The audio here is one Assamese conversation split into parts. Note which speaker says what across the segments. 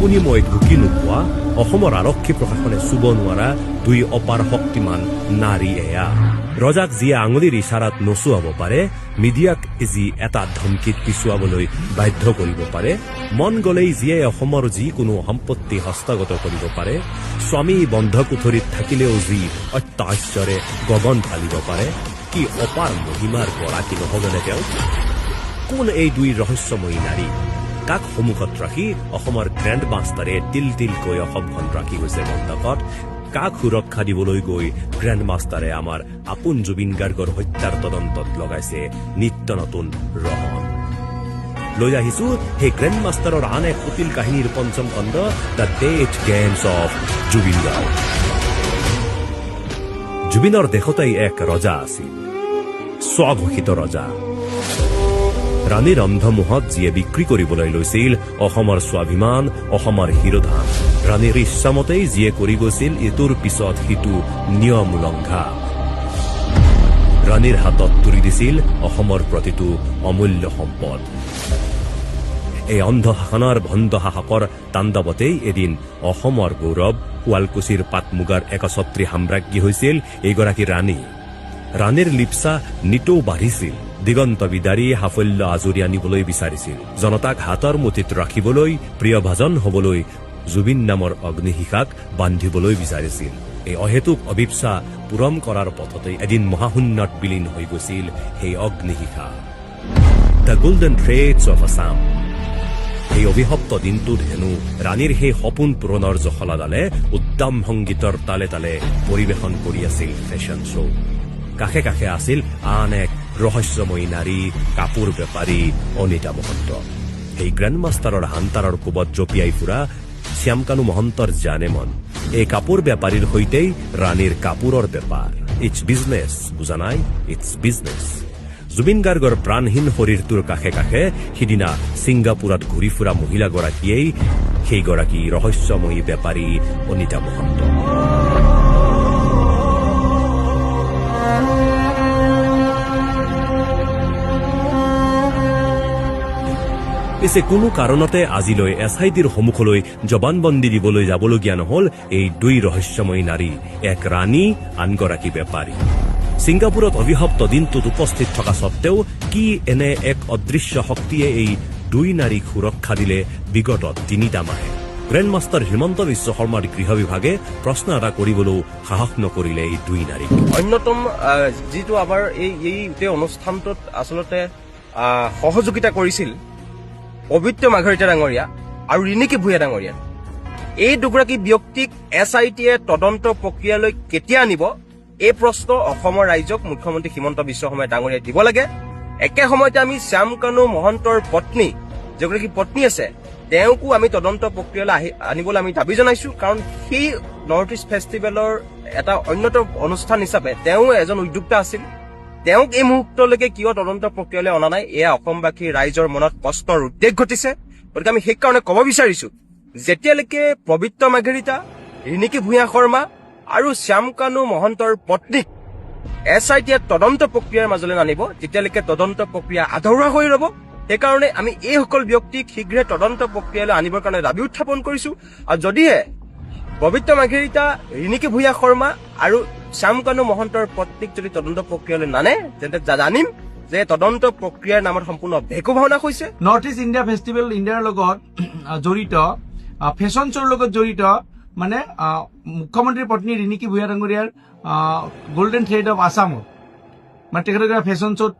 Speaker 1: আপুনি মই ঢুকি নোপোৱা অসমৰ আৰক্ষী প্ৰশাসনে চুব নোৱাৰা দুই অপাৰ শক্তিমান নাৰী এয়া ৰজাক যিয়ে আঙুলিৰ ইচাৰাত নচুৱাব পাৰে মিডিয়াক যি এটা ধমকিত পিছুৱাবলৈ বাধ্য কৰিব পাৰে মন গলেই যিয়ে অসমৰ যিকোনো সম্পত্তি হস্তগত কৰিব পাৰে স্বামী বন্ধ কোঠৰীত থাকিলেও যি অত্যাচাৰে গগন ফালিব পাৰে কি অপাৰ মহিমাৰ গৰাকী নহবনে তেওঁ কোন এই দুই ৰহস্যময়ী নাৰী কাক সন্মুখত ৰাখি অসমৰ গ্ৰেণ্ড মাষ্টাৰে তিল তিলকৈ অসমখন ৰাখি গৈছে বন্ধকত কাক সুৰক্ষা দিবলৈ গৈ গ্ৰেণ্ড মাষ্টাৰে আমাৰ আপোন জুবিন গাৰ্গৰ হত্যাৰ তদন্তত লগাইছে নিত্য নতুন ৰহণ লৈ আহিছো সেই গ্ৰেণ্ড মাষ্টাৰৰ আন এক কুটিল কাহিনীৰ পঞ্চম খণ্ড the death games of Zubeen Garg জুবিনৰ দেশতেই এক ৰজা আছিল স্বঘোষিত ৰজা ৰাণীৰ অন্ধমোহত যিয়ে বিক্ৰী কৰিবলৈ লৈছিল অসমৰ স্বাভিমান অসমৰ শিৰোধান ৰাণীৰ ইচ্ছামতেই যিয়ে কৰি গৈছিল ইটোৰ পিছত সিটো নিয়ম উলংঘা ৰাণীৰ হাতত তুলি দিছিল অসমৰ প্ৰতিটো অমূল্য সম্পদ এই অন্ধ শাসনৰ ভণ্ড শাসকৰ তাণ্ডৱতেই এদিন অসমৰ গৌৰৱ শুৱালকুছিৰ পাট মুগাৰ একছত্ৰী সাম্ৰাজ্ঞী হৈছিল এইগৰাকী ৰাণী ৰাণীৰ লিপচা নিতৌ বাঢ়িছিল দিগন্ত বিদাৰী সাফল্য আজৰি আনিবলৈ বিচাৰিছিল জনতাক হাতৰ মুঠিত ৰাখিবলৈ প্ৰিয়ভাজন হবলৈ জুবিন নামৰ অগ্নিশিখাক বান্ধিবলৈ বিচাৰিছিল এই অহেতুক অভিপ্সা পূৰণ কৰাৰ পথতে এদিন মহাশূন্যত বিলীন হৈ গৈছিল সেই অগ্নিশিখা the golden threads of Assam এই অভিশপ্ত দিনটোত হেনো ৰাণীৰ সেই সপোন পূৰণৰ জখলাডালে উদ্দাম সংগীতৰ তালে তালে পৰিৱেশন কৰি আছিল ফেশ্বন শ্ব' কাষে কাষে আছিল আন এক ৰহস্যময়ী নাৰী কাপোৰ বেপাৰী অনিতা মহন্ত এই গ্ৰেণ্ড মাষ্টাৰৰ হান্তাৰৰ কোবত জঁপিয়াই ফুৰা শ্যামকানু মহন্তৰ জানে মন এই কাপোৰ বেপাৰীৰ সৈতেই ৰাণীৰ কাপোৰৰ বেপাৰ ইটছ বিজনেছ বুজা নাই ইটছ বিজনেছ জুবিন গাৰ্গৰ প্ৰাণহীন শৰীৰটোৰ কাষে কাষে সিদিনা ছিংগাপুৰত ঘূৰি ফুৰা মহিলাগৰাকীয়েই সেইগৰাকী ৰহস্যময়ী বেপাৰী অনিতা মহন্ত পিছে কোনো কাৰণতে আজিলৈ এছআইটিৰ সন্মুখলৈ জবানবন্দী দিবলৈ যাবলগীয়া নহল এই দুই ৰহস্যময়ী নাৰী এক ৰাণী আনগৰাকী বেপাৰী ছিংগাপুৰত অভিশপ্ত দিনটোত উপস্থিত থকা সত্ত্বেও কি এনে এক অদৃশ্য শক্তিয়ে এই দুই নাৰীক সুৰক্ষা দিলে বিগত ৩টা মাহে গ্ৰেণ্ড মাষ্টাৰ হিমন্ত বিশ্ব শৰ্মাৰ গৃহ বিভাগে প্ৰশ্ন এটা কৰিবলৈও সাহস নকৰিলে এই দুই নাৰীক
Speaker 2: অন্যতম যিটো আমাৰ এই অনুষ্ঠানটোত আচলতে সহযোগিতা কৰিছিল পবিত্ৰ মাৰ্ঘাৰিটা ডাঙৰীয়া আৰু ৰিণিকী ভূঞা ডাঙৰীয়া এই দুগৰাকী ব্যক্তিক এছআইটিয়ে তদন্ত প্ৰক্ৰিয়ালৈ কেতিয়া আনিব এই প্ৰশ্ন অসমৰ ৰাইজক মুখ্যমন্ত্ৰী হিমন্ত বিশ্ব শৰ্মাই ডাঙৰীয়াই দিব লাগে একে সময়তে আমি শ্যামকানু মহন্তৰ পত্নী যিগৰাকী পত্নী আছে তেওঁকো আমি তদন্ত প্ৰক্ৰিয়ালৈ আনিবলৈ আমি দাবী জনাইছো কাৰণ সেই নৰ্থ ইষ্ট ফেষ্টিভেলৰ এটা অন্যতম অনুষ্ঠান হিচাপে তেওঁ এজন উদ্যোক্তা আছিল তেওঁক এই মুহূৰ্তলৈকে কিয় তদন্ত প্ৰক্ৰিয়ালৈ অনা নাই এয়া অসমবাসীৰ ৰাইজৰ মনত কষ্টৰ উদ্বেগ ঘটিছে গতিকে আমি সেইকাৰণে ক'ব বিচাৰিছো যেতিয়ালৈকে পবিত্ৰ মাৰ্ঘাৰিটা ৰিণিকী ভূঞা শৰ্মা আৰু শ্যামকানু মহন্তৰ পত্নীক এছআইটিয়ে তদন্ত প্ৰক্ৰিয়াৰ মাজলৈ নানিব তেতিয়ালৈকে তদন্ত প্ৰক্ৰিয়া আধৰুৱা হৈ ৰব সেইকাৰণে আমি এইসকল ব্যক্তিক শীঘ্ৰে তদন্ত প্ৰক্ৰিয়ালৈ আনিবৰ কাৰণে দাবী উত্থাপন কৰিছো আৰু যদিহে পবিত্ৰ মাৰ্ঘাৰিটা ৰিণিকী ভূঞা শৰ্মা আৰু শ্যামকানু মহন্তৰ পত্নীক যদি তদন্ত প্ৰক্ৰিয়ালৈ নানে তেন্তে জানিম যে তদন্ত প্ৰক্ৰিয়াৰ নামত সম্পূৰ্ণ ভেকু ভাওনা হৈছে
Speaker 3: নৰ্থ ইষ্ট ইণ্ডিয়া ফেষ্টিভেল ইণ্ডিয়াৰ লগত জড়িত ফেশ্বন শ্ব'ৰ লগত জড়িত মানে মুখ্যমন্ত্ৰীৰ পত্নী ৰিণিকী ভূঞা ডাঙৰীয়াৰ গোল্ডেন থ্ৰেড অফ আছামত মানে তেখেতলোকে ফেশ্বন শ্ব'ত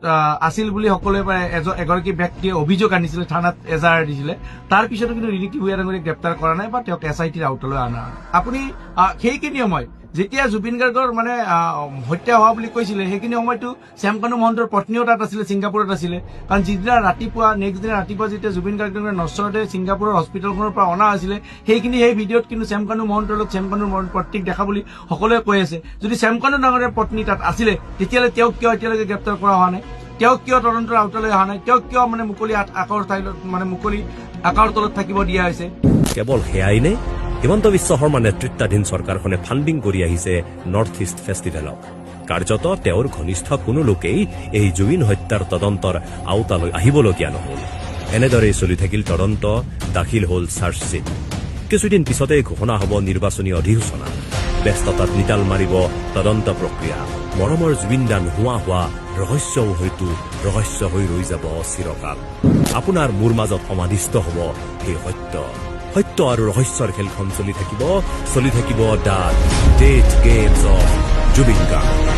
Speaker 3: আছিল বুলি সকলোৱে এগৰাকী ব্যক্তিয়ে অভিযোগ আনিছিলে থানাত এজাহাৰ দিছিলে তাৰ পিছতো কিন্তু ৰিণিকী ভূঞা ডাঙৰীয়াক গ্ৰেপ্তাৰ কৰা নাই বা তেওঁক এছআইটিৰ আওতালৈ অনা আপুনি সেইখিনি সময় যেতিয়া জুবিন গাৰ্গৰ মানে হত্যা হোৱা বুলি কৈছিলে সেইখিনি সময়তো শ্যামকানু মহন্তৰ পত্নীও তাত আছিলে ছিংগাপুৰত আছিলে কাৰণ যিদিনা ৰাতিপুৱা নেক্সট দিনা ৰাতিপুৱা যেতিয়া জুবিন গাৰ্গক নশ্বৰতে ছিংগাপুৰৰ হস্পিটেলখনৰ পৰা অনা হৈছিলে সেই ভিডিঅ'ত কিন্তু শ্যামকানু মহন্তৰ লগত শ্যামকানু পত্নীক দেখা বুলি সকলোৱে কৈ আছে যদি শ্যামকানু ডাঙৰীয়াৰ পত্নী তাত আছিলে তেতিয়াহ'লে তেওঁক কিয় এতিয়ালৈকে গ্ৰেপ্তাৰ কৰা হোৱা নাই তেওঁক কিয় তদন্তৰ আওতালৈ অহা নাই তেওঁক কিয় মানে মুকলি আকাৰৰ তলত থাকিব দিয়া হৈছে
Speaker 1: কেৱল সেয়াই নে হিমন্ত বিশ্ব শৰ্মা নেতৃত্বাধীন চৰকাৰখনে ফাণ্ডিং কৰি আহিছে নৰ্থ ইষ্ট ফেষ্টিভেলক কাৰ্যত তেওঁৰ ঘনিষ্ঠ কোনো লোকেই এই জুবিন হত্যাৰ তদন্তৰ আওতালৈ আহিবলগীয়া নহল এনেদৰেই চলি থাকিল তদন্ত দাখিল হল চাৰ্জশ্বীট কিছুদিন পিছতেই ঘোষণা হ'ব নিৰ্বাচনী অধিসূচনা ব্যস্ততাত নিতাল মাৰিব তদন্ত প্ৰক্ৰিয়া মৰমৰ জুবিনদা নোহোৱা হোৱা ৰহস্যও হয়তো ৰহস্য হৈ ৰৈ যাব চিৰকাল আপোনাৰ মোৰ মাজত সমাধিস্থ হ'ব সেই সত্য আৰু ৰহস্যৰ খেলখন চলি থাকিব the death games of Zubeen Garg